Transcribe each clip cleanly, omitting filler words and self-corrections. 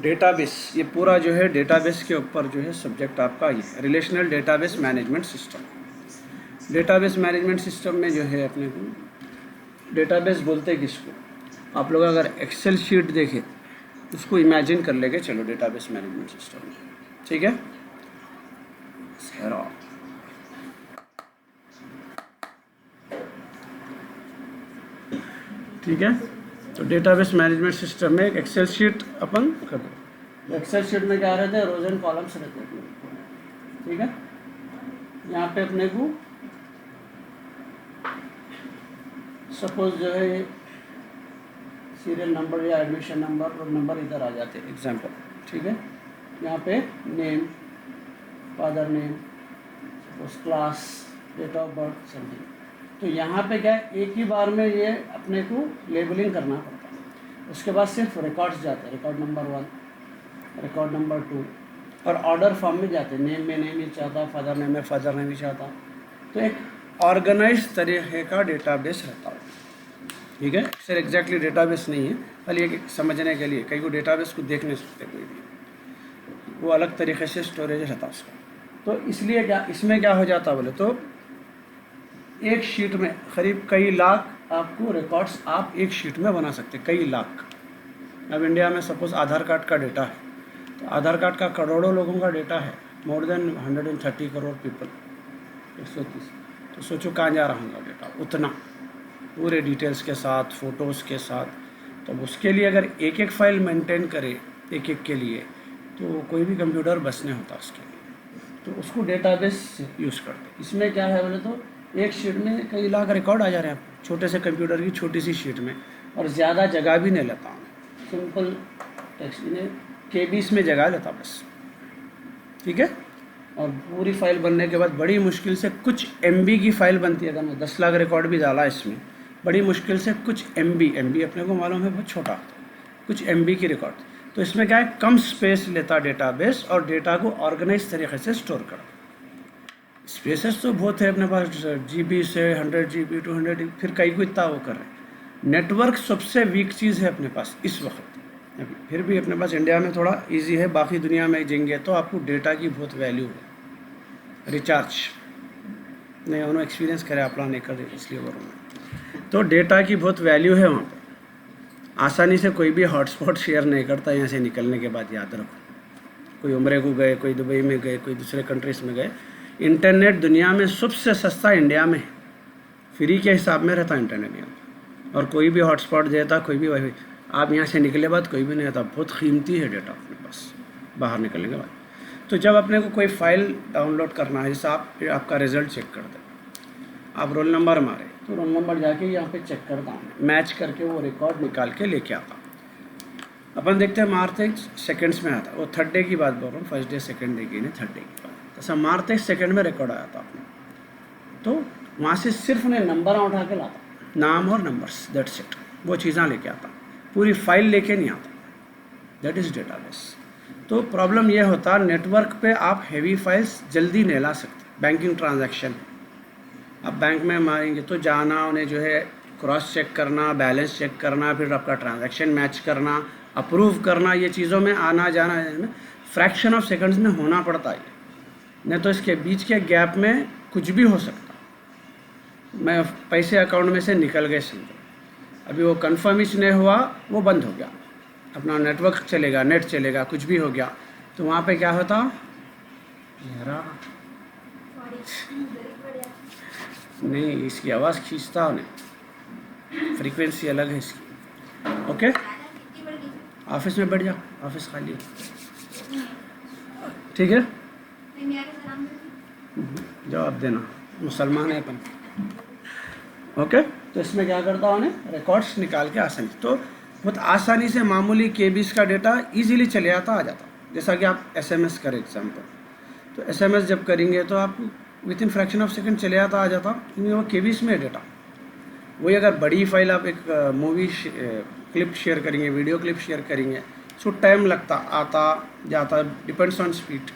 Database, ये पूरा जो है डेटाबेस के ऊपर जो है सब्जेक्ट आपका ये relational database management system. Database management system में जो है अपने को डेटाबेस बोलते हैं किसको, आप लोग अगर एक्सेल शीट देखें उसको इमेजिन कर लेके चलो डेटाबेस मैनेजमेंट सिस्टम में, ठीक है। ठीक है, तो डेटाबेस मैनेजमेंट सिस्टम में एक एक्सेल शीट अपन कर दो। एक्सेल शीट में क्या रहते हैं, रोज एंड कॉलम्स रहते हैं, ठीक है। यहाँ पे अपने को सपोज जो है सीरियल नंबर या एडमिशन नंबर, रोल नंबर इधर आ जाते हैं एग्जाम्पल, ठीक है। यहाँ पे name, father name, suppose class, date of birth, something. तो यहाँ पे क्या है, एक ही बार में ये अपने को लेबलिंग करना पड़ता है। उसके बाद सिर्फ रिकॉर्ड्स जाते हैं, रिकॉर्ड नंबर 1, रिकॉर्ड नंबर 2, और ऑर्डर फॉर्म में जाते हैं। नेम में नेम ही चाहता, फादर नेम में फादर नेम ही चाहता। तो एक ऑर्गेनाइज तरीके का डेटाबेस रहता है, ठीक है। सर एग्जैक्टली डेटाबेस नहीं है, खाली एक समझने के लिए, कई को डेटाबेस को देख नहीं सकते कोई भी, वो अलग तरीके से स्टोरेज रहता है उसका। तो इसलिए क्या इसमें क्या हो जाता बोले तो एक शीट में करीब कई लाख आपको रिकॉर्ड्स आप एक शीट में बना सकते, कई लाख। अब इंडिया में सपोज आधार कार्ड का डेटा है, तो आधार कार्ड का करोड़ों लोगों का डेटा है, मोर देन 130 करोड़ पीपल, 130। तो सोचो कहाँ जा रहा होगा डेटा उतना, पूरे डिटेल्स के साथ, फ़ोटोज़ के साथ। तो उसके लिए अगर एक एक फाइल मेंटेन करे एक एक के लिए, तो कोई भी कंप्यूटर बस नहीं होता उसके लिए, तो उसको डेटाबेस यूज़ करते। इसमें क्या है बोले तो एक शीट में कई लाख रिकॉर्ड आ जा रहे हैं छोटे से कंप्यूटर की छोटी सी शीट में, और ज़्यादा जगह भी नहीं लेता हूँ, सिंपल टेक्स्ट इन्हें केबीस में जगह लेता बस, ठीक है। और पूरी फाइल बनने के बाद बड़ी मुश्किल से कुछ MB की फ़ाइल बनती है। अगर मैं 10 लाख रिकॉर्ड भी डाला इसमें, बड़ी मुश्किल से कुछ MB अपने को मालूम है बहुत छोटा, कुछ MB की रिकॉर्ड। तो इसमें क्या है, कम स्पेस लेता डेटाबेस और डेटा को ऑर्गेनाइज तरीके से स्टोर कर। स्पेसेस तो बहुत है अपने पास, GB से 100 GB 200 GB, फिर कई को इतना वो कर रहे हैं। नेटवर्क सबसे वीक चीज़ है अपने पास इस वक्त अभी, फिर भी अपने पास इंडिया में थोड़ा इजी है, बाकी दुनिया में जाएंगे तो आपको डेटा की बहुत वैल्यू है। रिचार्ज नहीं उन्होंने एक्सपीरियंस करे, अपना नहीं कर इसलिए बोलूँगा। तो डेटा की बहुत वैल्यू है वहाँ पर। आसानी से कोई भी हॉटस्पॉट शेयर नहीं करता यहाँ से निकलने के बाद, याद रखो। कोई उम्रे को गए, कोई दुबई में गए, कोई दूसरे कंट्रीज़ में गए। इंटरनेट दुनिया में सबसे सस्ता इंडिया में, फ्री के हिसाब में रहता इंटरनेट यहाँ, और कोई भी हॉटस्पॉट देता, कोई भी वाईफाई। आप यहाँ से निकले बाद कोई भी नहीं आता, बहुत कीमती है डेटा अपने पास बाहर निकलने के बाद। तो जब अपने को कोई फ़ाइल डाउनलोड करना है, जैसे आपका रिज़ल्ट चेक कर दे, आप रोल नंबर मारे तो रोल नंबर जाके यहाँ पे चेक करता हूँ, मैच करके वो रिकॉर्ड निकाल के लेके आता। अपन देखते हैं मारते सेकंड्स में आता, वो 3rd डे की बात बोल रहा हूँ, 1st डे 2nd डे की नहीं, 3rd डे की बात। ऐसा मारते 2nd में रिकॉर्ड आया था अपने, तो वहाँ से सिर्फ ने नंबर उठा के लाता, नाम और नंबर्स, दैट्स इट। वो चीज़ें लेके आता, पूरी फाइल लेके नहीं आता, दैट इज़ डेटाबेस। तो प्रॉब्लम ये होता, नेटवर्क पे आप हैवी फाइल्स जल्दी नहीं ला सकते। बैंकिंग ट्रांजैक्शन आप बैंक में मारेंगे तो जाना, उन्हें जो है क्रॉस चेक करना, बैलेंस चेक करना, फिर आपका ट्रांजैक्शन मैच करना, अप्रूव करना, ये चीज़ों में आना जाना फ्रैक्शन ऑफ सेकंड्स में होना पड़ता है। नहीं तो इसके बीच के गैप में कुछ भी हो सकता। मैं पैसे अकाउंट में से निकल गए समझो, अभी वो कन्फर्मेशन नहीं हुआ, वो बंद हो गया, अपना नेटवर्क चलेगा, नेट चलेगा, कुछ भी हो गया, तो वहाँ पे क्या होता, नहीं इसकी आवाज़ खींचता नहीं, फ्रीक्वेंसी अलग है इसकी। ओके, ऑफिस में बैठ जाओ, ऑफिस खाली है, ठीक है। जवाब देना, मुसलमान है अपन। ओके, तो इसमें क्या करता हूँ, रिकॉर्ड्स निकाल के आसानी, तो बहुत आसानी से मामूली केबीस का डेटा इजीली चले आता आ जाता। जैसा कि आप SMS करें एग्जाम्पल, तो SMS जब करेंगे तो आप with in fraction of second चले आता आ जाता, क्योंकि वो केबीस में डेटा। वही अगर बड़ी फाइल आप एक मूवी क्लिप शेयर करेंगे, वीडियो क्लिप शेयर करेंगे, सो टाइम लगता, आता जाता, डिपेंड्स ऑन स्पीड,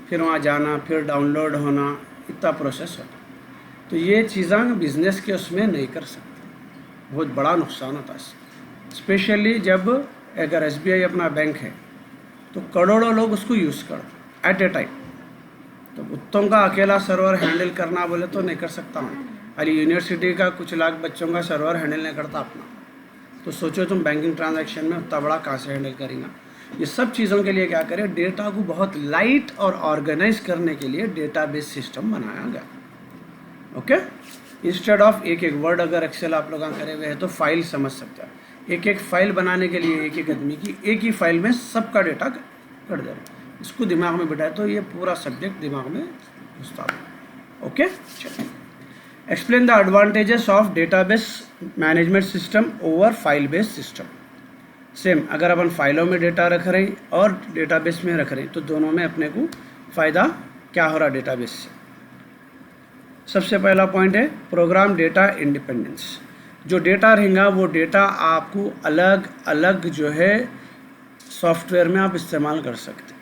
फिर वहाँ जाना, फिर डाउनलोड होना, इतना प्रोसेस होता। तो ये चीज़ें बिज़नेस के उसमें नहीं कर सकते, बहुत बड़ा नुकसान होता है, स्पेशली जब अगर SBI अपना बैंक है तो करोड़ों लोग उसको यूज़ करते एट ए टाइम। तो उत्तम का अकेला सर्वर हैंडल करना बोले तो नहीं कर सकता हूँ। अली यूनिवर्सिटी का कुछ लाख बच्चों का सर्वर हैंडल नहीं करता अपना, तो सोचो तुम बैंकिंग ट्रांजैक्शन में उतना बड़ा कहाँ से हैंडल करेंगे। ये सब चीज़ों के लिए क्या करें, डेटा को बहुत लाइट और ऑर्गेनाइज करने के लिए डेटाबेस सिस्टम बनाया गया। ओके, इंस्टेड ऑफ एक एक वर्ड अगर एक्सेल आप लोग करे हुए हैं तो फाइल समझ सकते हैं, एक एक फाइल बनाने के लिए एक एक आदमी की एक ही फाइल में सबका डेटा कट जाए। इसको दिमाग में बिठाए तो ये पूरा सब्जेक्ट दिमाग में घुसता है। ओके, चलिए explain the advantages of database management system over file based system. Same, अगर अपन फाइलों में डेटा रख रहे हैं और डेटाबेस में रख रहे हैं तो दोनों में अपने को फ़ायदा क्या हो रहा डेटाबेस से। सबसे पहला पॉइंट है प्रोग्राम डेटा इंडिपेंडेंस। जो डेटा रहेगा वो डेटा आपको अलग अलग जो है सॉफ्टवेयर में आप इस्तेमाल कर सकते।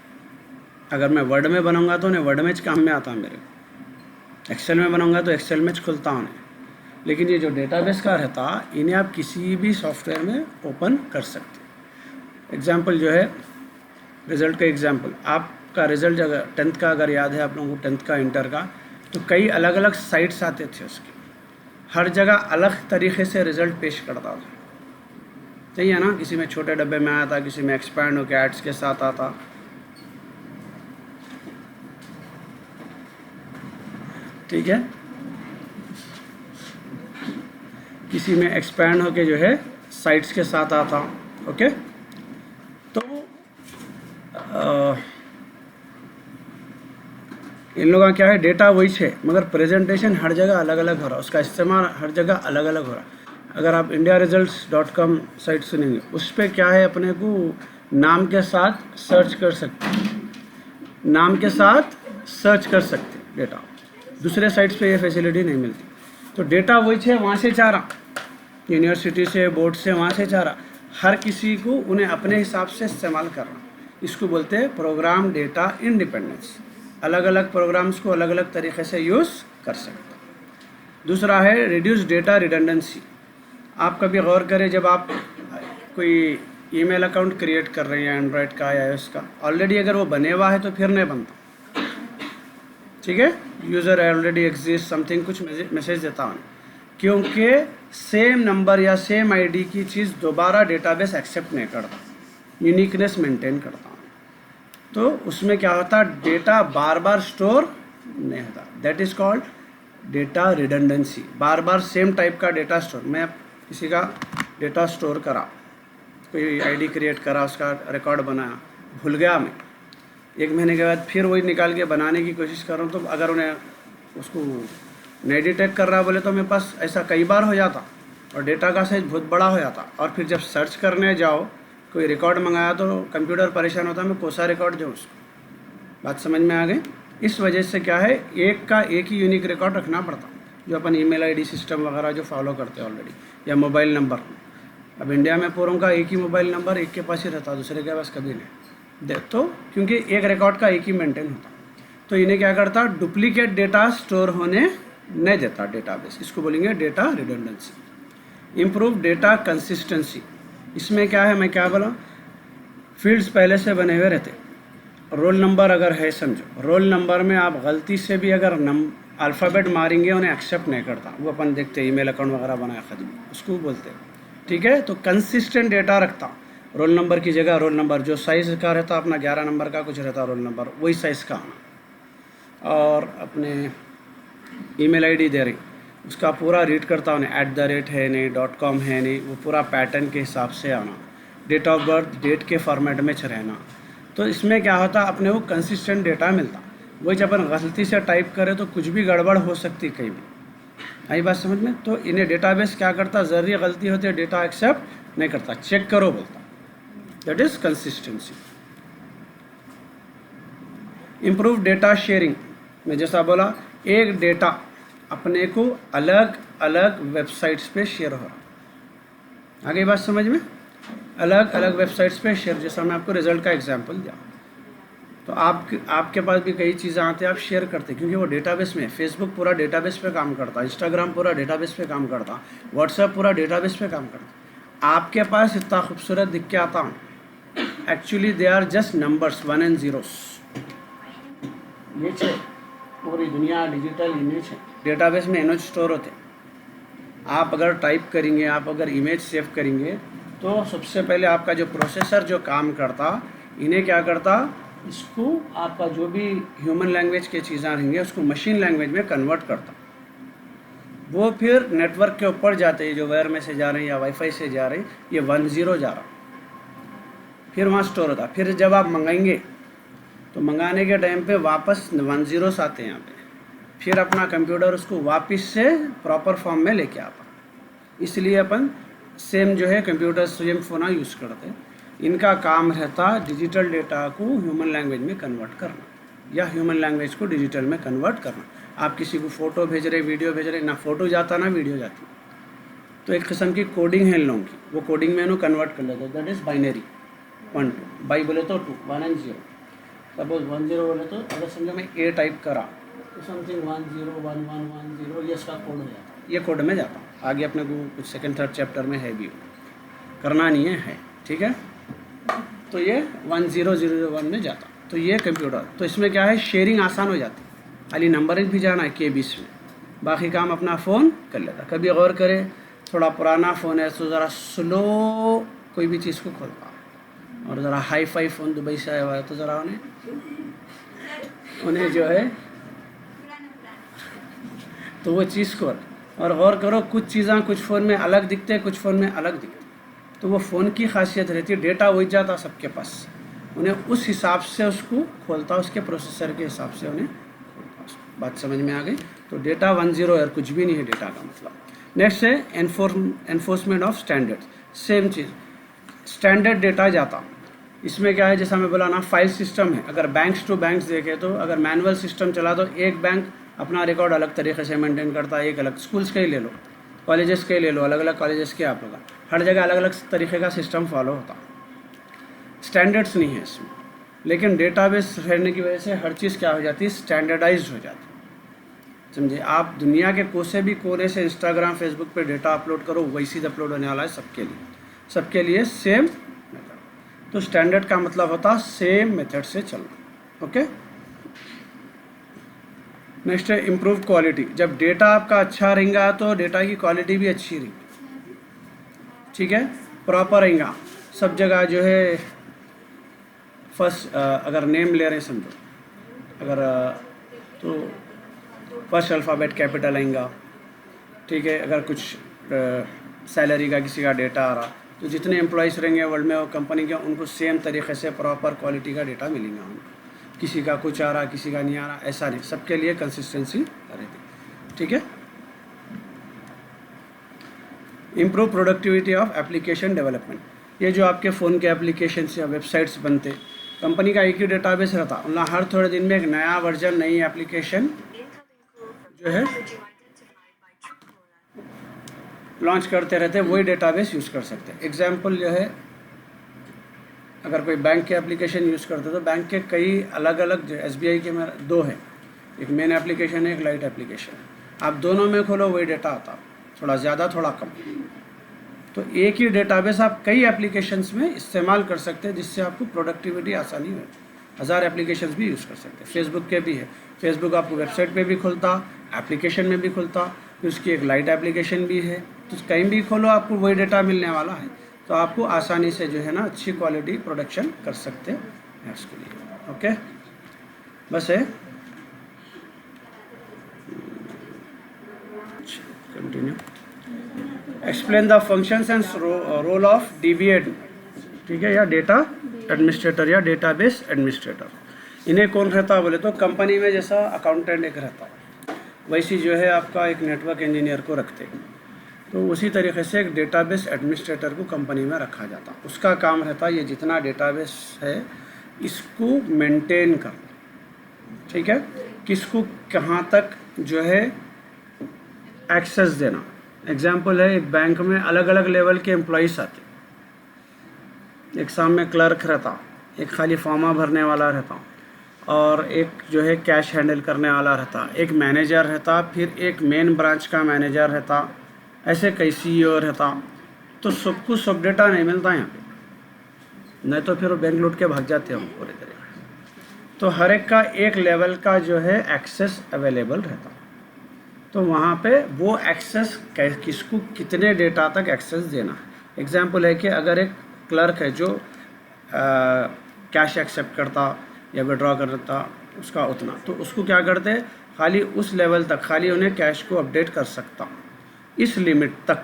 अगर मैं वर्ड में बनाऊंगा तो उन्हें वर्ड में काम में आता है मेरे को, एक्सेल में बनाऊंगा तो एक्सेल में खुलता हूँ, लेकिन ये जो डेटाबेस का रहता इन्हें आप किसी भी सॉफ्टवेयर में ओपन कर सकते। एग्जाम्पल जो है रिज़ल्ट का एग्जाम्पल, आपका रिज़ल्ट अगर 10th का अगर याद है आप लोगों को 10th का इंटर का, तो कई अलग अलग साइट्स आते थे उसके, हर जगह अलग तरीके से रिज़ल्ट पेश करता था। सही है ना, किसी में छोटे डब्बे में आया था, किसी में एक्सपैंड होकर एड्स के साथ आता, ठीक है, किसी में एक्सपैंड होके जो है साइट्स के साथ आता। ओके, तो इन लोगों का क्या है, डेटा वही है मगर प्रेजेंटेशन हर जगह अलग अलग हो रहा, उसका इस्तेमाल हर जगह अलग अलग हो रहा। अगर आप indiaresults.com साइट सुनेंगे उस पर क्या है, अपने को नाम के साथ सर्च कर सकते, नाम के साथ सर्च कर सकते डेटा। दूसरे साइट्स पे ये फैसिलिटी नहीं मिलती। तो डेटा वही है, वहाँ से चाह रहा, यूनिवर्सिटी से बोर्ड से वहाँ से चाह रहा, हर किसी को उन्हें अपने हिसाब से इस्तेमाल करना। इसको बोलते हैं प्रोग्राम डेटा इंडिपेंडेंस। अलग अलग प्रोग्राम्स को अलग अलग तरीके से यूज़ कर सकते। दूसरा है रिड्यूस डेटा रिडंडेंसी। आप कभी गौर करें, जब आप कोई ईमेल अकाउंट क्रिएट कर रहे हैं एंड्रॉयड का या iOS का, ऑलरेडी अगर वो बने हुआ है तो फिर नहीं बनता, ठीक है, यूज़र ऑलरेडी एग्जिस्ट समथिंग कुछ मैसेज देता हूँ, क्योंकि सेम नंबर या सेम आईडी की चीज़ दोबारा डेटाबेस एक्सेप्ट नहीं करता, यूनिकनेस मेंटेन करता हूँ। तो उसमें क्या होता, डेटा बार बार स्टोर नहीं होता, that is called data redundancy. Bar bar same type का डेटा स्टोर, मैं किसी का डेटा स्टोर करा, कोई आईडी क्रिएट करा, उसका रिकॉर्ड बनाया, भूल गया मैं, 1 महीने के बाद फिर वही निकाल के बनाने की कोशिश कर रहा हूँ, तो अगर उन्हें उसको नहीं डिटेक्ट कर रहा बोले तो मेरे पास ऐसा कई बार हो जाता और डेटा का साइज बहुत बड़ा हो जाता। और फिर जब सर्च करने जाओ, कोई रिकॉर्ड मंगाया तो कंप्यूटर परेशान होता, मैं कौन सा रिकॉर्ड दूँ उसको। बात समझ में आ गई। इस वजह से क्या है, एक का एक ही यूनिक रिकॉर्ड रखना पड़ता, जो अपन ईमेल आईडी सिस्टम वगैरह जो फॉलो करते हैं ऑलरेडी, या मोबाइल नंबर। अब इंडिया में पूरों का एक ही मोबाइल नंबर एक के पास ही रहता, दूसरे के पास कभी नहीं, तो क्योंकि एक रिकॉर्ड का एक ही मेंटेन होता, तो इन्हें क्या करता, डुप्लीकेट डेटा स्टोर होने नहीं देता डेटाबेस। इसको बोलेंगे data redundancy. Improve data consistency. इसमें क्या है, मैं क्या बोला, फील्ड्स पहले से बने हुए रहते। रोल नंबर अगर है, समझो रोल नंबर में आप गलती से भी अगर अल्फ़ाबेट मारेंगे उन्हें एक्सेप्ट नहीं करता, वो अपन देखते ईमेल अकाउंट वगैरह बनाया खुद भी, उसको बोलते हैं, ठीक है। तो कंसिस्टेंट डेटा रखता, रोल नंबर की जगह रोल नंबर जो साइज़ का रहता अपना 11 नंबर का कुछ रहता रोल नंबर, वही साइज़ का आना। और अपने ईमेल आईडी दे रही, उसका पूरा रीड करता हूँ, @ है नहीं, .com है नहीं, वो पूरा पैटर्न के हिसाब से आना, डेट ऑफ बर्थ डेट के फॉर्मेट में रहना। तो इसमें क्या होता, अपने को कंसिस्टेंट डेटा मिलता। वही जब अपन गलती से टाइप करें तो कुछ भी गड़बड़ हो सकती कहीं भी, आई बात समझ में। तो इन्हें डेटाबेस क्या करता, ज़रूरी गलती होती है डेटा एक्सेप्ट नहीं करता, चेक करो बोलता, that is consistency. Improve data sharing में जैसा बोला, एक डेटा अपने को अलग अलग वेबसाइट्स पे शेयर हो रहा, आगे बात समझ में, अलग अलग वेबसाइट्स पे शेयर। जैसा मैं आपको रिजल्ट का एग्जांपल दिया, तो आपके पास भी कई चीज़ें आते हैं, आप शेयर करते क्योंकि वो डेटाबेस में। फेसबुक पूरा डेटाबेस पे काम करता, इंस्टाग्राम पूरा डेटाबेस पे काम करता, व्हाट्सएप पूरा डेटाबेस पे काम करता। आपके पास इतना खूबसूरत दिख के आता हूँ, actually they are just numbers 1 and 0s। ये है पूरी दुनिया डिजिटल इमेज है, डेटाबेस में इमेज स्टोर होते हैं। आप अगर टाइप करेंगे, आप अगर इमेज सेव करेंगे तो सबसे पहले आपका जो प्रोसेसर जो काम करता, इन्हें क्या करता, इसको आपका जो भी ह्यूमन लैंग्वेज की चीज़ें रहेंगे उसको मशीन लैंग्वेज में कन्वर्ट करता। वो फिर नेटवर्क के ऊपर जाते हैं, जो वायर में से जा रहे हैं या वाईफाई से जा रहे हैं, ये 10 जा रहा, फिर वहाँ स्टोर होता। फिर जब आप मंगाएंगे तो मंगाने के टाइम पे वापस 10 आते हैं यहाँ पे, फिर अपना कंप्यूटर उसको वापस से प्रॉपर फॉर्म में लेके आता। इसलिए अपन सेम जो है कंप्यूटर सेम फ़ोन यूज़ करते हैं। इनका काम रहता डिजिटल डेटा को ह्यूमन लैंग्वेज में कन्वर्ट करना, या ह्यूमन लैंग्वेज को डिजिटल में कन्वर्ट करना। आप किसी को फ़ोटो भेज रहे, वीडियो भेज रहे, ना फ़ोटो जाता ना वीडियो जाती, तो एक किस्म की कोडिंग है इन लोगों की, वो कोडिंग में इन्हों कन्वर्ट कर लेते, दैट इज़ बाइनरी 1 2। बाई बोले तो 2, 1 and 0। सपोज 10 बोले तो अगर समझो मैं ए टाइप करा तो समथिंग 10 1 1 1 0, ये इसका कोड हो जाता, ये कोड में जाता। आगे अपने को कुछ सेकंड थर्ड चैप्टर में है भी, करना नहीं है, ठीक है। तो ये 1001 में जाता, तो ये कंप्यूटर, तो इसमें क्या है, शेयरिंग आसान हो जाती, खाली नंबरिंग भी जाना है के बीच में, बाकी काम अपना फ़ोन कर लेता। कभी गौर करे, थोड़ा पुराना फ़ोन है तो ज़रा स्लो कोई भी चीज़ को खोलता, और ज़रा हाई फाई फ़ोन दुबई से आया हुआ है तो ज़रा उन्हें जो है तो वो चीज़ को, और गौर करो कुछ चीज़ें कुछ फ़ोन में अलग दिखते हैं, कुछ फ़ोन में अलग दिखते, तो वो फ़ोन की खासियत रहती है, डेटा वही जाता सबके पास, उन्हें उस हिसाब से उसको खोलता, उसके प्रोसेसर के हिसाब से उन्हें खोलता। बात समझ में आ गई। तो डेटा 10 और कुछ भी नहीं है डेटा का मतलब। नेक्स्ट है enforcement of standard, same cheese, standard data जाता। इसमें क्या है, जैसा मैं बोला ना, फाइल सिस्टम है। अगर बैंक्स टू बैंक्स देखें तो अगर मैनुअल सिस्टम चला तो एक बैंक अपना रिकॉर्ड अलग तरीके से मेंटेन करता है, एक अलग, स्कूल्स के ही ले लो, कॉलेजेस के ही ले लो, अलग अलग कॉलेजेस के आप लोग, हर जगह अलग अलग तरीके का सिस्टम फॉलो होता, स्टैंडर्ड्स नहीं है इसमें। लेकिन डेटाबेस रहने की वजह से हर चीज़ क्या हो जाती है, स्टैंडर्डाइज्ड हो जाती है। समझे, आप दुनिया के कोसे भी कोने से इंस्टाग्राम फेसबुक पे डेटा अपलोड करो, वैसी अपलोड होने वाला है सबके लिए सेम मेथड। तो स्टैंडर्ड का मतलब होता है सेम मेथड से चलना। ओके, नेक्स्ट है इम्प्रूव क्वालिटी। जब डेटा आपका अच्छा रहेगा तो डेटा की क्वालिटी भी अच्छी रहेगी, ठीक है, प्रॉपर रहेगा सब जगह जो है। फर्स्ट अगर नेम ले रहे हैं समझो, अगर तो फर्स्ट अल्फ़ाबेट कैपिटल आएगा, ठीक है। अगर कुछ सैलरी का किसी का डेटा आ रहा, तो जितने एम्प्लॉयज़ रहेंगे वर्ल्ड में वो कंपनी के, उनको सेम तरीके से प्रॉपर क्वालिटी का डेटा मिलेगा उनको। किसी का कुछ आ रहा, किसी का नहीं आ रहा, ऐसा नहीं, सबके लिए कंसिस्टेंसी रहती, ठीक है। Improve productivity of application development. ये जो आपके फ़ोन के एप्लीकेशंस या वेबसाइट्स बनते, कंपनी का एक ही डेटाबेस रहता, उनका हर थोड़े दिन में एक नया वर्जन, नई एप्लीकेशन जो है लॉन्च करते रहते, वही डेटाबेस यूज़ कर सकते हैं। एग्जाम्पल जो है, अगर कोई बैंक के एप्लीकेशन यूज़ करते तो बैंक के कई अलग अलग, जो SBI के में 2 है, एक मेन एप्लीकेशन है, एक लाइट एप्लीकेशन है। आप दोनों में खोलो वही डेटा आता, थोड़ा ज़्यादा थोड़ा कम। तो एक ही डेटाबेस आप कई एप्लीकेशंस में इस्तेमाल कर सकते हैं, जिससे आपको प्रोडक्टिविटी आसानी हो। 1000 एप्लीकेशंस भी यूज़ कर सकते हैं। फेसबुक के भी है, फेसबुक आपको वेबसाइट पे भी खुलता, एप्लीकेशन में भी खुलता, फिर उसकी एक लाइट एप्लीकेशन भी है, तो कहीं भी खोलो आपको वही डेटा मिलने वाला है। तो आपको आसानी से जो है ना अच्छी क्वालिटी प्रोडक्शन कर सकते हैं उसके लिए। ओके, बस है, continue. Explain the functions and role of DBA, ठीक है, या डेटा एडमिनिस्ट्रेटर या डेटाबेस एडमिनिस्ट्रेटर। इन्हें कौन रहता बोले तो कंपनी में जैसा अकाउंटेंट एक रहता, वैसी जो है आपका एक नेटवर्क इंजीनियर को रखते, तो उसी तरीके से एक डेटाबेस एडमिनिस्ट्रेटर को कंपनी में रखा जाता। उसका काम रहता ये जितना डेटाबेस है इसको मेंटेन करना, ठीक है, किसको कहाँ तक जो है एक्सेस देना। एग्जाम्पल है, एक बैंक में अलग अलग लेवल के एम्प्लॉयज़ आते, एक सामने क्लर्क रहता, एक खाली फॉर्मा भरने वाला रहता, और एक जो है कैश हैंडल करने वाला रहता, एक मैनेजर रहता, फिर एक मेन ब्रांच का मैनेजर रहता, ऐसे कई CEO रहता। तो सबको सब डेटा नहीं मिलता यहाँ पे, नहीं तो फिर वो बैंक लूट के भाग जाते हैं हम पूरी तरह। तो हर एक का एक लेवल का जो है एक्सेस अवेलेबल रहता, तो वहाँ पे वो एक्सेस किसको कितने डेटा तक एक्सेस देना। एग्जाम्पल है कि अगर एक क्लर्क है जो कैश एक्सेप्ट करता या विड्रॉ करता उसका उतना, तो उसको क्या करते, खाली उस लेवल तक खाली उन्हें कैश को अपडेट कर सकता, इस लिमिट तक,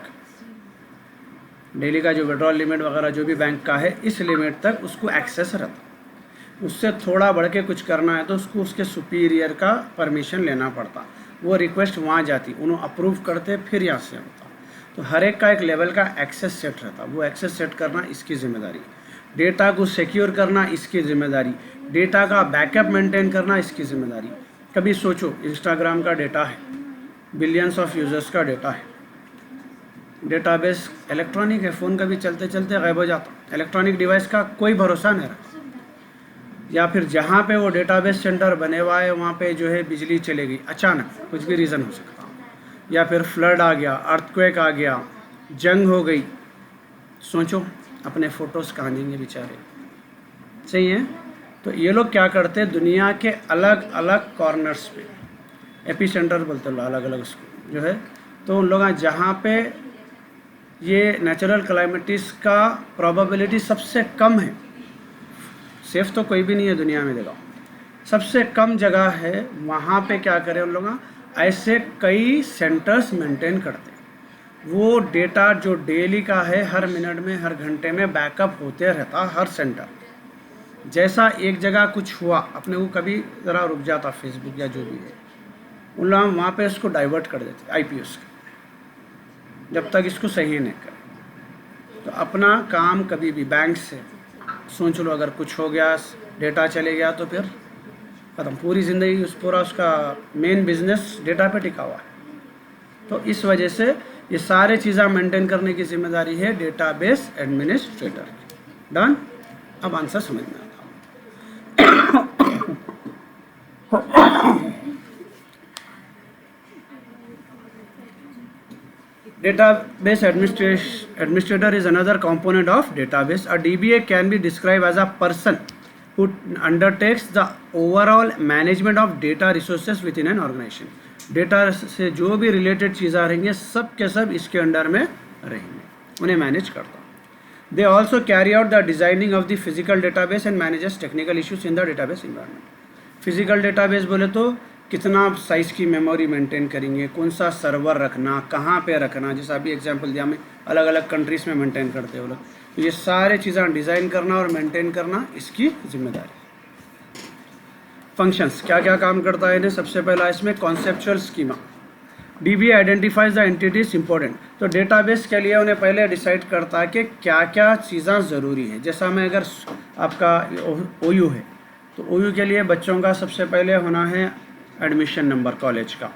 डेली का जो विड्रॉल लिमिट वगैरह जो भी बैंक का है इस लिमिट तक उसको एक्सेस रहता। उससे थोड़ा बढ़ के कुछ करना है तो उसको उसके सुपीरियर का परमिशन लेना पड़ता, वो रिक्वेस्ट वहाँ जाती, उन्होंने अप्रूव करते, फिर यहाँ से होता। तो हर एक का एक लेवल का एक्सेस सेट रहता, वो एक्सेस सेट करना इसकी जिम्मेदारी, डेटा को सिक्योर करना इसकी जिम्मेदारी, डेटा का बैकअप मेंटेन करना इसकी जिम्मेदारी। कभी सोचो इंस्टाग्राम का डेटा है, बिलियंस ऑफ यूज़र्स का डेटा है, डेटाबेस इलेक्ट्रॉनिक है, फ़ोन कभी चलते चलते गायब हो जाता, इलेक्ट्रॉनिक डिवाइस का कोई भरोसा नहीं रहा। या फिर जहाँ पे वो डेटाबेस सेंटर बने हुआ है वहाँ पे जो है बिजली चले गई अचानक, कुछ भी रीज़न हो सकता, या फिर फ्लड आ गया, अर्थक्वेक आ गया, जंग हो गई, सोचो अपने फ़ोटोज़ कहाँ देंगे बेचारे। सही है। तो ये लोग क्या करते हैं, दुनिया के अलग अलग कॉर्नर्स पे, एपी सेंटर बोलते हैं अलग अलग उसको जो है, तो उन लोग जहाँ पे ये नेचुरल क्लाइमेटिस का प्रोबेबिलिटी सबसे कम है, सेफ तो कोई भी नहीं है दुनिया में, देखो सबसे कम जगह है, वहाँ पे क्या करें उन लोग ऐसे कई सेंटर्स मेंटेन करते हैं। वो डेटा जो डेली का है हर मिनट में हर घंटे में बैकअप होते रहता हर सेंटर। जैसा एक जगह कुछ हुआ अपने को कभी ज़रा रुक जाता फेसबुक या जो भी है, उन लोग वहाँ पे इसको डाइवर्ट कर देते आईपीएस का, जब तक इसको सही नहीं करें। तो अपना काम कभी भी बैंक से सोच लो, अगर कुछ हो गया डेटा चले गया तो फिर ख़त्म, पूरी ज़िंदगी पूरा उसका मेन बिजनेस डेटा पे टिका हुआ है। तो इस वजह से ये सारे चीज़ें मेंटेन करने की जिम्मेदारी है डेटाबेस एडमिनिस्ट्रेटर की। डन। अब आंसर समझ में आता। Database administrator is another component of database. A DBA can be described as a person who undertakes the overall management of data resources within an organization. Data से जो भी related चीज़ें रहेंगे सब के सब इसके अंडर में रहेंगे, उन्हें मैनेज करता। They also carry out the designing of the physical database and manages technical issues in the database environment. Physical database बोले तो कितना साइज़ की मेमोरी मेंटेन करेंगे, कौन सा सर्वर रखना, कहाँ पे रखना, जैसा अभी एग्जांपल दिया मैं, अलग अलग कंट्रीज़ में मेंटेन करते हैं वो लोग। तो ये सारे चीज़ें डिज़ाइन करना और मेंटेन करना इसकी जिम्मेदारी। फंक्शंस क्या क्या काम करता है इन्हें, सबसे पहला इसमें conceptual schema. DBA identifies the entities important. तो डेटाबेस के लिए उन्हें पहले डिसाइड करता है कि क्या क्या चीज़ें ज़रूरी है। जैसा मैं अगर आपका OU है तो OU के लिए बच्चों का सबसे पहले होना है एडमिशन नंबर, कॉलेज का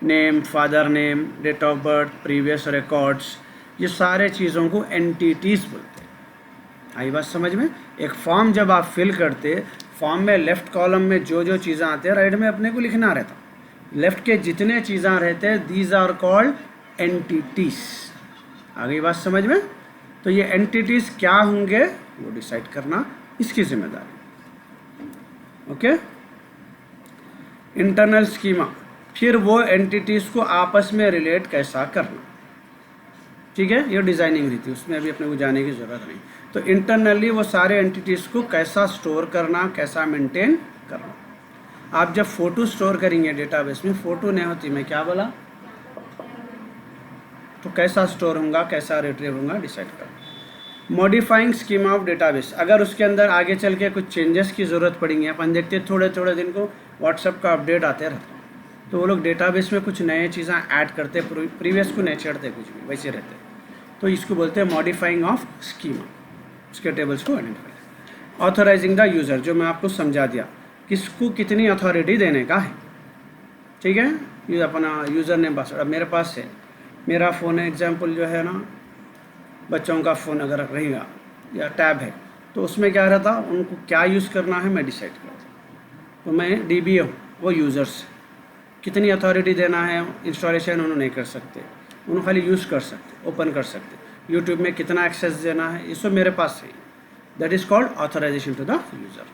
name, father name, date of birth, previous records, ये सारे चीज़ों को एंटिटीज़ बोलते हैं। आई बात समझ में। एक फॉर्म जब आप फिल करते, फॉर्म में लेफ़्ट कॉलम में जो जो चीज़ें आते हैं राइट में अपने को लिखना रहता, लेफ़्ट के जितने चीज़ें रहते हैं दीज आर कॉल्ड एंटिटीज़। आ गई बात समझ में। तो ये एंटिटीज़ क्या होंगे वो डिसाइड करना इसकी जिम्मेदारी। ओके। इंटरनल स्कीमा, फिर वो एंटिटीज़ को आपस में रिलेट कैसा करना, ठीक है, ये डिज़ाइनिंग रहती है, उसमें अभी अपने को जाने की ज़रूरत नहीं। तो इंटरनली वो सारे एंटिटीज़ को कैसा स्टोर करना, कैसा मेंटेन करना। आप जब फ़ोटो स्टोर करेंगे डेटाबेस में, फ़ोटो नहीं होती, मैं क्या बोला, तो कैसा स्टोर होगा, कैसा रिट्रीव होगा, डिसाइड करना। मॉडिफाइंग स्कीमा ऑफ डेटाबेस, अगर उसके अंदर आगे चल के कुछ चेंजेस की ज़रूरत पड़ेंगी, अपन देखते थोड़े थोड़े दिन को व्हाट्सएप का अपडेट आते रहता, तो वो लोग डेटाबेस में कुछ नए चीज़ें ऐड करते, प्रीवियस को नहीं छेड़ते, कुछ भी वैसे रहते, तो इसको बोलते हैं मॉडिफाइंग ऑफ स्कीमा, उसके टेबल्स को आइडेंटिफाई। ऑथराइजिंग द यूज़र, जो मैं आपको समझा दिया, किसको कितनी अथॉरिटी देने का है, ठीक है। ये अपना यूज़र नेम पासवर्ड, अब मेरे पास है, मेरा फ़ोन है एग्जाम्पल जो है ना, बच्चों का फ़ोन अगर रहेगा या टैब है तो उसमें क्या रहता, उनको क्या यूज़ करना है मैं डिसाइड करता। तो मैं DBA हूँ, वो यूज़र्स कितनी अथॉरिटी देना है, इंस्टॉलेशन उन्होंने नहीं कर सकते, उन्होंने खाली यूज़ कर सकते, ओपन कर सकते, यूट्यूब में कितना एक्सेस देना है, ये सब मेरे पास है। That is called authorization to the user.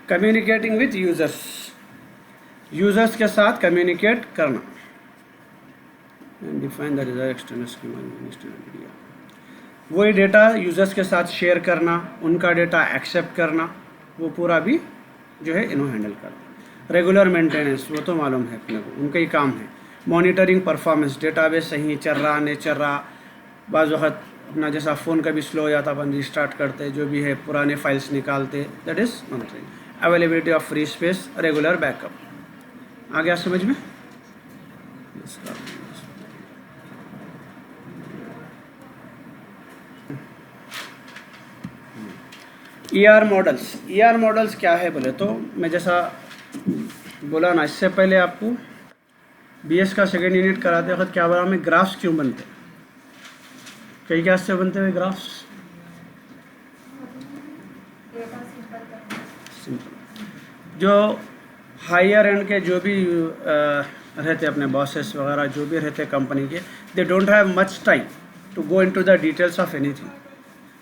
Communicating with users, users के साथ कम्युनिकेट करना. Define the reserve external schema media, वही डेटा यूजर्स के साथ शेयर करना, उनका डेटा एक्सेप्ट करना, वो पूरा भी जो है इन्हों हैंडल करना. रेगुलर मेंटेनेंस, वो तो मालूम है अपने को, उनका ही काम है. मॉनिटरिंग परफॉर्मेंस, डेटाबेस सही चल रहा नहीं चल रहा, बाज़ वक़्त अपना जैसा फ़ोन कभी स्लो हो जाता अपन रिस्टार्ट करते, जो भी है पुराने फाइल्स निकालते, that is monitoring. Availability of free space, regular backup. आ गया समझ में? ER models. ER मॉडल्स क्या है बोले तो, मैं जैसा बोला ना इससे पहले आपको BS का सेकेंड यूनिट कराते वक्त क्या बोला हमें, ग्राफ्स क्यों बनते, कई क्या से बनते हुए ग्राफ्स. जो हायर एंड के जो भी रहते अपने बॉसेस वगैरह जो भी रहते कंपनी के, they don't have much time to go into the details of anything.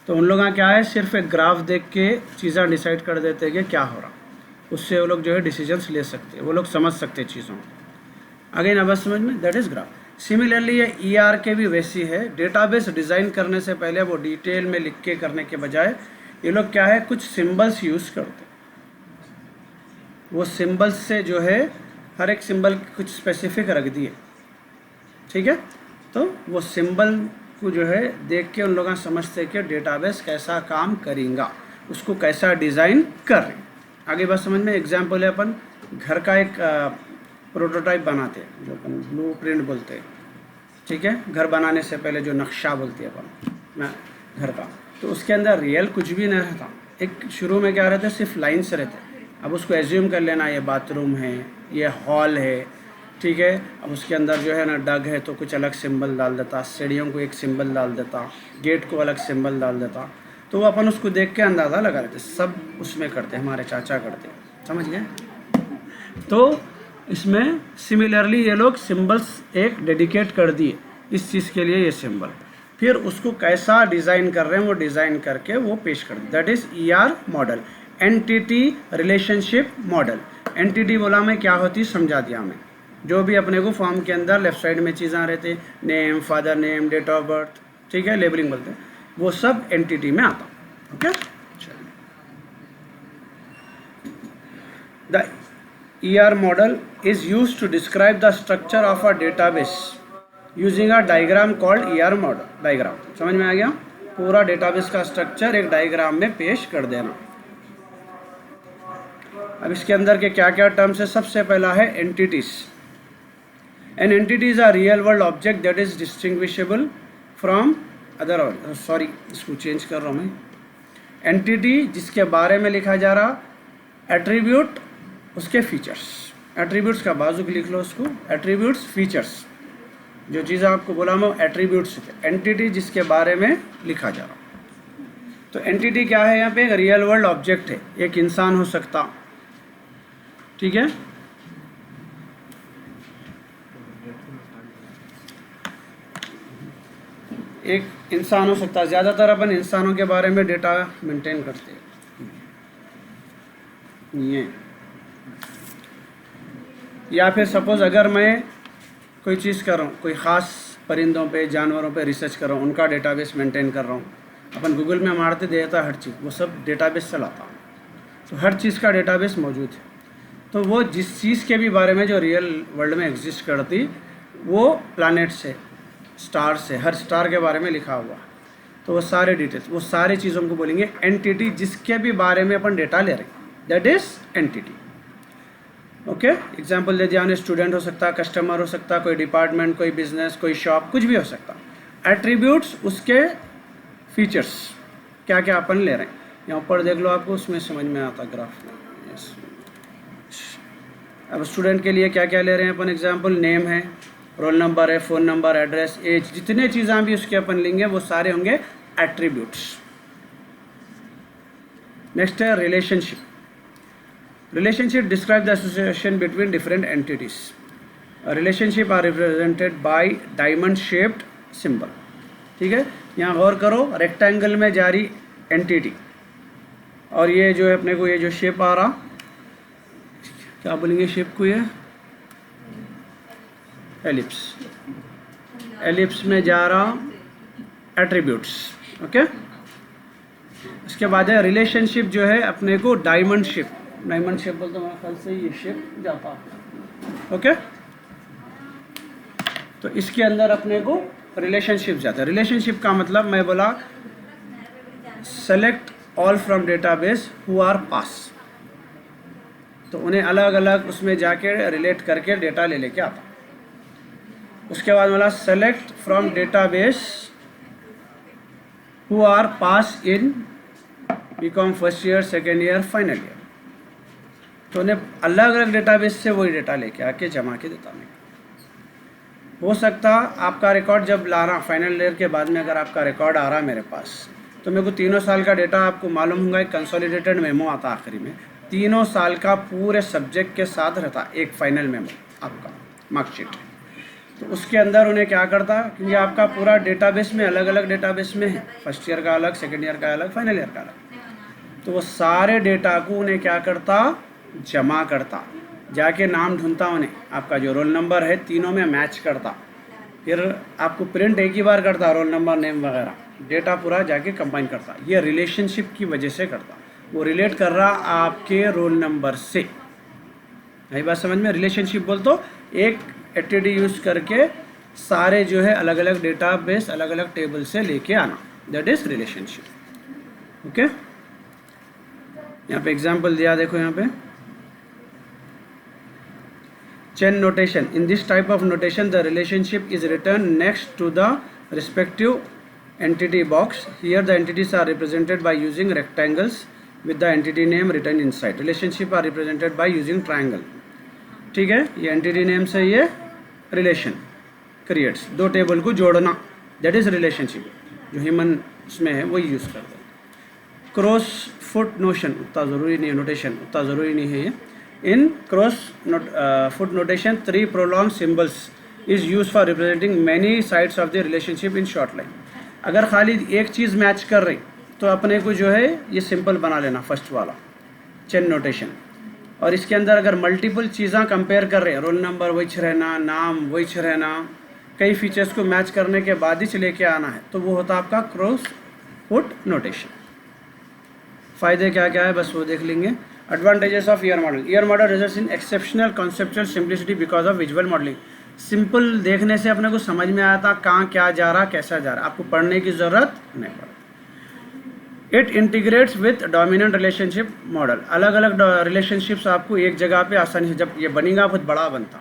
तो उन लोगों का क्या है, सिर्फ एक ग्राफ देख के चीज़ें डिसाइड कर देते हैं कि क्या हो रहा, उससे वो लोग जो है डिसीजंस ले सकते हैं, वो लोग समझ सकते हैं चीज़ों को. अगेन अब समझ में, दैट इज़ ग्राफ. सिमिलरली ये ER के भी वैसी है. डेटाबेस डिज़ाइन करने से पहले वो डिटेल में लिख के करने के बजाय ये लोग क्या है, कुछ सिम्बल्स यूज़ करते. वो सिम्बल्स से जो है हर एक सिंबल कुछ स्पेसिफिक रख दिए, ठीक है. तो वो सिंबल को जो है देख के उन लोग समझते हैं कि डेटाबेस कैसा काम करेगा, उसको कैसा डिज़ाइन कर रहे हैं. आगे बात समझ में. एग्जाम्पल है, अपन घर का एक प्रोटोटाइप बनाते हैं, जो अपन ब्लू प्रिंट बोलते हैं, ठीक है. घर बनाने से पहले जो नक्शा बोलते हैं अपन घर का, तो उसके अंदर रियल कुछ भी नहीं रहता. एक शुरू में क्या रहता है, सिर्फ लाइन्स रहते. अब उसको एज्यूम कर लेना, ये बाथरूम है, ये हॉल है, ठीक है. अब उसके अंदर जो है ना डग है तो कुछ अलग सिंबल डाल देता, सीढ़ियों को एक सिंबल डाल देता, गेट को अलग सिंबल डाल देता. तो अपन उसको देख के अंदाज़ा लगा लेते. सब उसमें करते, हमारे चाचा करते, समझ गए. तो इसमें सिमिलरली ये लोग सिंबल्स एक डेडिकेट कर दिए इस चीज़ के लिए, ये सिंबल. फिर उसको कैसा डिज़ाइन कर रहे हैं वो डिज़ाइन करके वो पेश कर दिए. That is ER model. Entity relationship model. Entity बोला मैं क्या होती समझा दिया मैं. जो भी अपने को फॉर्म के अंदर लेफ्ट साइड में चीज़ें रहते, name, father name, date of birth, ठीक है, लेबलिंग बोलते हैं, वो सब एंटिटी में आता. Okay. The ER model is used to describe the structure of a database using a diagram called ER model. Diagram समझ में आ गया. पूरा डेटाबेस का स्ट्रक्चर एक डायग्राम में पेश कर देना. अब इसके अंदर के क्या क्या टर्म्स है. सबसे पहला है entities. An entity is a real world object that is distinguishable from other. Sorry, इसको चेंज कर रहा हूँ मैं. एंटिटी जिसके बारे में लिखा जा रहा, एट्रीब्यूट उसके फीचर्स. एट्रीब्यूट्स का बाजू लिख लो उसको, एट्रीब्यूट्स फीचर्स. जो चीज़ें आपको बोला मैं एट्रीब्यूट्स. एंटिटी जिसके बारे में लिखा जा रहा. तो एंटिटी क्या है यहाँ पे, एक रियल वर्ल्ड ऑब्जेक्ट है. एक इंसान हो सकता, ठीक है. एक इंसान हो सकता है. ज़्यादातर अपन इंसानों के बारे में डेटा मेंटेन करते हैं. ये या फिर सपोज़ अगर मैं कोई चीज़ कर रहा हूँ, कोई ख़ास परिंदों पे, जानवरों पे रिसर्च कर रहा हूँ, उनका डेटाबेस मेंटेन कर रहा हूँ. अपन गूगल में मारते देता हर चीज़, वो सब डेटाबेस चलाता. तो हर चीज़ का डेटाबेस मौजूद है. तो वो जिस चीज़ के भी बारे में जो रियल वर्ल्ड में एग्जिस्ट करती, वो प्लैनेट से, स्टार से, हर स्टार के बारे में लिखा हुआ. तो वो सारे डिटेल्स, वो सारी चीज़ों को बोलेंगे एंटिटी. जिसके भी बारे में अपन डेटा ले रहे हैं, that is entity. Okay. Example दे दिया, स्टूडेंट हो सकता, कस्टमर हो सकता, कोई डिपार्टमेंट, कोई बिजनेस, कोई शॉप, कुछ भी हो सकता. एट्रीब्यूट्स उसके फीचर्स क्या क्या अपन ले रहे हैं. यहाँ पर देख लो, आपको उसमें समझ में आता ग्राफ में. अब स्टूडेंट के लिए क्या क्या ले रहे हैं अपन. एग्जाम्पल नेम है, रोल नंबर है, फ़ोन नंबर, एड्रेस, एज, जितने चीज़ें भी उसके अपन लेंगे वो सारे होंगे एट्रीब्यूट्स. नेक्स्ट है relationship. Relationship describe the association between different entities. Relationship are represented by diamond shaped symbol. ठीक है, यहाँ गौर करो, रेक्टेंगल में जारी एंटिटी, और ये जो है अपने को ये जो शेप आ रहा, क्या बोलेंगे शेप को, ये एलिप्स, एलिप्स में जा रहा एट्रीब्यूट्स। ओके, इसके बाद है रिलेशनशिप जो है अपने को डायमंड शेप, डायमंड शेप बोलते मेरे ख्याल से ये शेप जाता है। ओके, तो इसके अंदर अपने को रिलेशनशिप जाता है। रिलेशनशिप का मतलब मैं बोला select all from database who are pass, तो उन्हें अलग अलग उसमें जाके रिलेट करके डेटा ले लेके आता। उसके बाद बोला select from database who are pass in BCom first year, second year, final year, तो उन्हें अलग अलग डेटाबेस से वही डेटा लेके आके जमा के देता। मैं हो सकता आपका रिकॉर्ड जब ला रहा फाइनल ईयर के बाद में, अगर आपका रिकॉर्ड आ रहा मेरे पास, तो मेरे को 3 साल का डेटा आपको मालूम होगा, एक कंसोलिडेटेड मेमो आता आखिरी में, 3 साल का पूरे सब्जेक्ट के साथ रहता एक फाइनल मेमो आपका मार्कशीट। तो उसके अंदर उन्हें क्या करता, क्योंकि आपका पूरा डेटाबेस में अलग अलग डेटाबेस में है, फर्स्ट ईयर का अलग, सेकेंड ईयर का अलग, फाइनल ईयर का अलग, तो वो सारे डेटा को उन्हें क्या करता, जमा करता, जाके नाम ढूंढता, उन्हें आपका जो रोल नंबर है तीनों में मैच करता, फिर आपको प्रिंट एक ही बार करता, रोल नंबर, नेम वगैरह, डेटा पूरा जाके कंबाइन करता। ये रिलेशनशिप की वजह से करता, वो रिलेट कर रहा आपके रोल नंबर से। यही बात समझ में? रिलेशनशिप बोल तो एक एटीडी यूज़ करके सारे जो है अलग अलग डेटाबेस, अलग अलग टेबल से लेके आना, दैट इज रिलेशनशिप। ओके, यहाँ पे एग्जाम्पल दिया, देखो यहाँ पे Chen notation. In this type of notation the relationship is written next to the respective entity box. Here the entities are represented by using rectangles with the entity name written inside. Relationship are represented by using triangle. ठीक है, ये entity name से ये relation creates, दो table को जोड़ना, that is relationship, जो human उसमें है वही यूज़ करते हैं। क्रॉस फुट नोशन उतना ज़रूरी नहीं है, नोटेशन उतना ज़रूरी नहीं है ये। In crow's foot notation 3 prolonged symbols is used for representing many sides of the relationship in short line. अगर खाली एक चीज़ मैच कर रही तो अपने को जो है ये सिंपल बना लेना, फर्स्ट वाला चेन नोटेशन। और इसके अंदर अगर मल्टीपल चीज़ें कंपेयर कर रहे हैं, रोल नंबर वही रहना, नाम वही रहना, कई फीचर्स को मैच करने के बाद ही लेके आना है, तो वो होता है आपका क्रॉस फुट नोटेशन। फ़ायदे क्या क्या है बस वो देख लेंगे। Advantages of year model. Year model results in exceptional conceptual simplicity because of visual modelling. Simple देखने से अपने को समझ में आया था कहाँ क्या जा रहा, कैसा जा रहा, आपको पढ़ने की ज़रूरत नहीं पड़ती। It integrates with dominant relationship model. अलग अलग रिलेशनशिप्स आपको एक जगह पे आसानी से, जब ये बनेगा बहुत बड़ा बनता,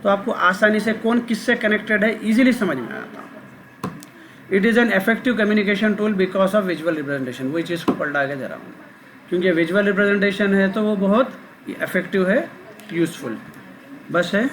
तो आपको आसानी से कौन किससे कनेक्टेड है ईजिली समझ में आता। It is an effective communication tool because of visual representation. वही चीज़ को पलटा के दे रहा हूँ, क्योंकि विजुअल रिप्रेजेंटेशन है तो वो बहुत इफेक्टिव है, यूज़फुल। बस है।